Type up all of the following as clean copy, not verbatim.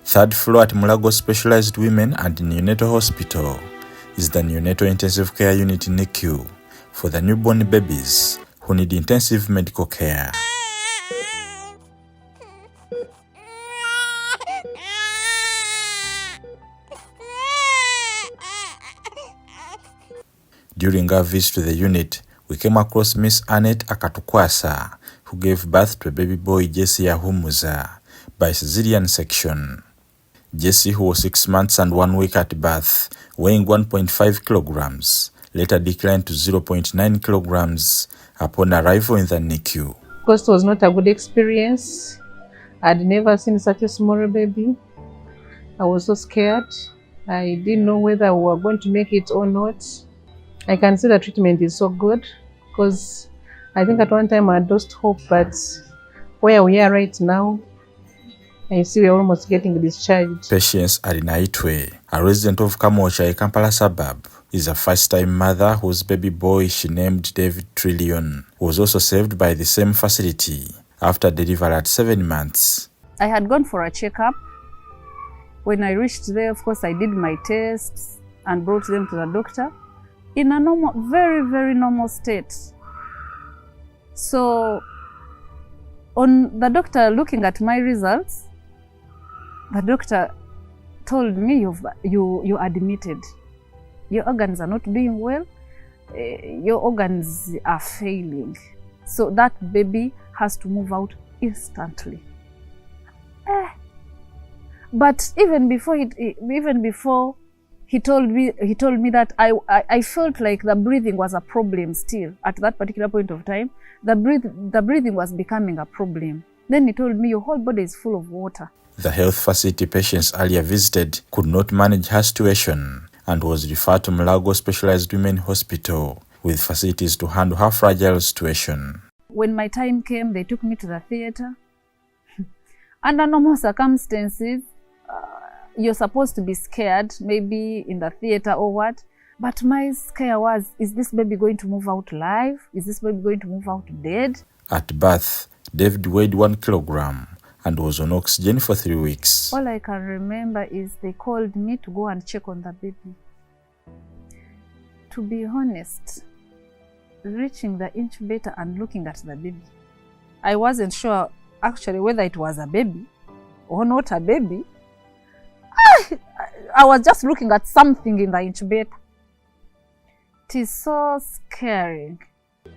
Third floor at Mulago Specialized Women and Neonatal Hospital is the Neonatal Intensive Care Unit NICU for the newborn babies who need intensive medical care. During our visit to the unit, we came across Miss Annette Akatukwasa, who gave birth to a baby boy Jesse Ahumuza by cesarean section. Jesse, who was 6 months and 1 week at birth, weighing 1.5 kilograms, later declined to 0.9 kilograms upon arrival in the NICU. Because it was not a good experience. I'd never seen such a small baby. I was so scared. I didn't know whether we were going to make it or not. I can see the treatment is so good because I think at one time I had lost hope, but where we are right now, I see we're almost getting discharged. Patience Arinaitwe, a resident of Kamocha, a Kampala suburb, is a first-time mother whose baby boy she named David Trillion was also saved by the same facility after delivery at 7 months. I had gone for a checkup. When I reached there, of course, I did my tests and brought them to the doctor in a normal, very, very normal state. So, on the doctor looking at my results, the doctor told me, you're admitted. Your organs are not doing well. Your organs are failing. So that baby has to move out instantly. But even before he told me that, I felt like the breathing was a problem still. At that particular point of time, the breathing was becoming a problem. Then he told me, your whole body is full of water. The health facility patients earlier visited could not manage her situation and was referred to Mulago Specialized Women Hospital with facilities to handle her fragile situation. When my time came, they took me to the theater. Under normal circumstances, you're supposed to be scared, maybe in the theater or what. But my scare was, is this baby going to move out alive? Is this baby going to move out dead? At birth, David weighed 1 kilogram and was on oxygen for 3 weeks. All I can remember is they called me to go and check on the baby. To be honest, reaching the incubator and looking at the baby, I wasn't sure actually whether it was a baby or not a baby. I was just looking at something in the incubator. It is so scary.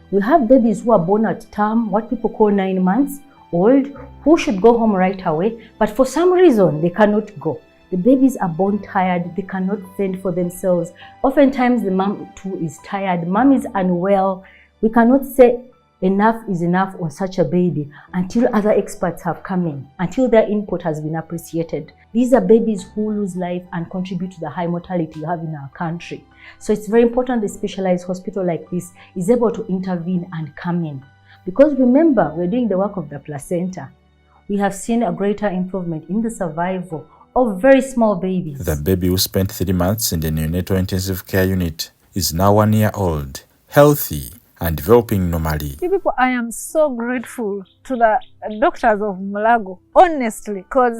We have babies who are born at term, what people call 9 months old, who should go home right away, but for some reason they cannot go. The babies are born tired, they cannot fend for themselves. Oftentimes the mom too is tired, mom is unwell. We cannot say enough is enough on such a baby until other experts have come in, until their input has been appreciated. These are babies who lose life and contribute to the high mortality we have in our country. So it's very important the specialized hospital like this is able to intervene and come in. Because remember, we're doing the work of the placenta. We have seen a greater improvement in the survival of very small babies. The baby who spent 3 months in the Neonatal Intensive Care Unit is now 1 year old, healthy, and developing normally. You people, I am so grateful to the doctors of Mulago, honestly, because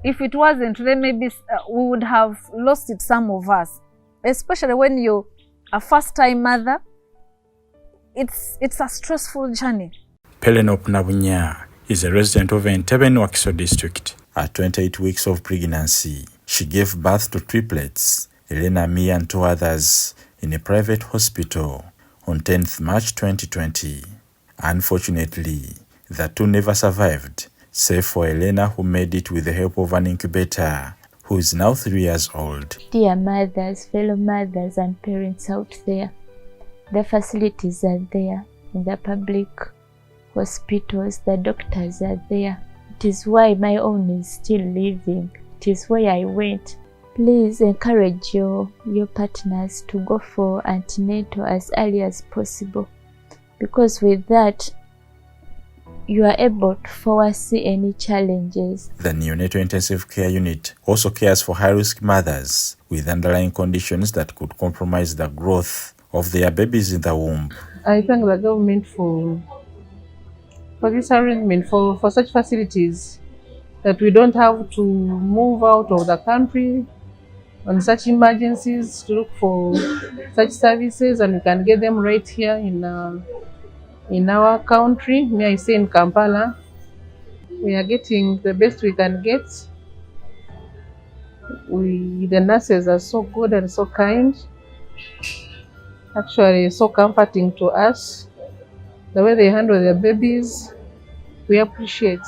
if it wasn't, then maybe we would have lost it, some of us. Especially when you're a first-time mother, it's a stressful journey. Pelenop Nabunya is a resident of Entebbe, Wakiso district. At 28 weeks of pregnancy, she gave birth to triplets, Elena, me, and 2 others, in a private hospital on 10th March 2020. Unfortunately, the 2 never survived, save for Elena, who made it with the help of an incubator, who is now 3 years old. Dear mothers, fellow mothers and parents out there, the facilities are there in the public hospitals, the doctors are there. It is why my own is still living. It is why I went. Please encourage your partners to go for antenatal as early as possible, because with that, you are able to foresee any challenges. The Neonatal Intensive Care Unit also cares for high-risk mothers with underlying conditions that could compromise the growth of their babies in the womb. I thank the government for this arrangement, for such facilities. that we don't have to move out of the country on such emergencies to look for such services, and we can get them right here in our country. Me, I say in Kampala, we are getting the best we can get. The nurses are so good and so kind. Actually, so comforting to us. The way they handle their babies, we appreciate.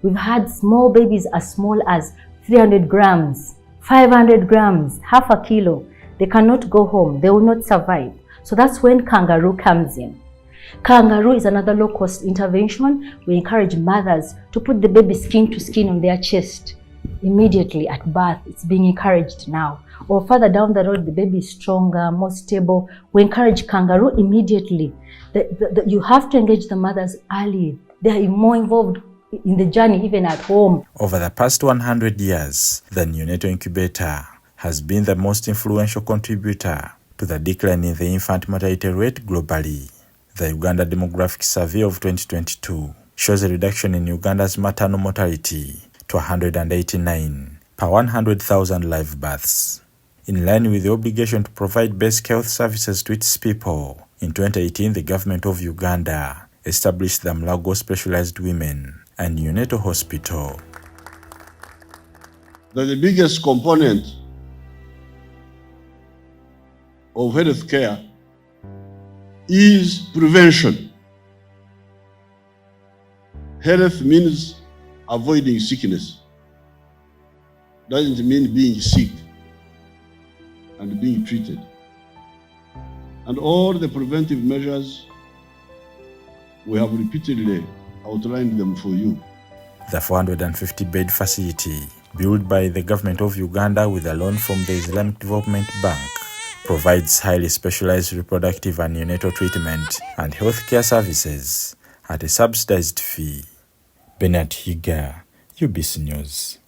We've had small babies as small as 300 grams, 500 grams, half a kilo. They cannot go home. They will not survive. So that's when kangaroo comes in. Kangaroo is another low-cost intervention. We encourage mothers to put the baby skin to skin on their chest immediately at birth. It's being encouraged now. Or further down the road, the baby is stronger, more stable. We encourage kangaroo immediately. You have to engage the mothers early. They are more involved in the journey, even at home. Over the past 100 years, the Neonatal Incubator has been the most influential contributor to the decline in the infant mortality rate globally. The Uganda Demographic Survey of 2022 shows a reduction in Uganda's maternal mortality to 189 per 100,000 live births. In line with the obligation to provide basic health services to its people, in 2018 the government of Uganda established the Mulago Specialized Women and Neonatal Hospital. The biggest component of health care is prevention. Health means avoiding sickness. Doesn't mean being sick and being treated. And all the preventive measures, we have repeatedly outlined them for you. The 450-bed facility, built by the government of Uganda with a loan from the Islamic Development Bank, provides highly specialized reproductive and neonatal treatment and healthcare services at a subsidized fee. Bernard Higa, UBC News.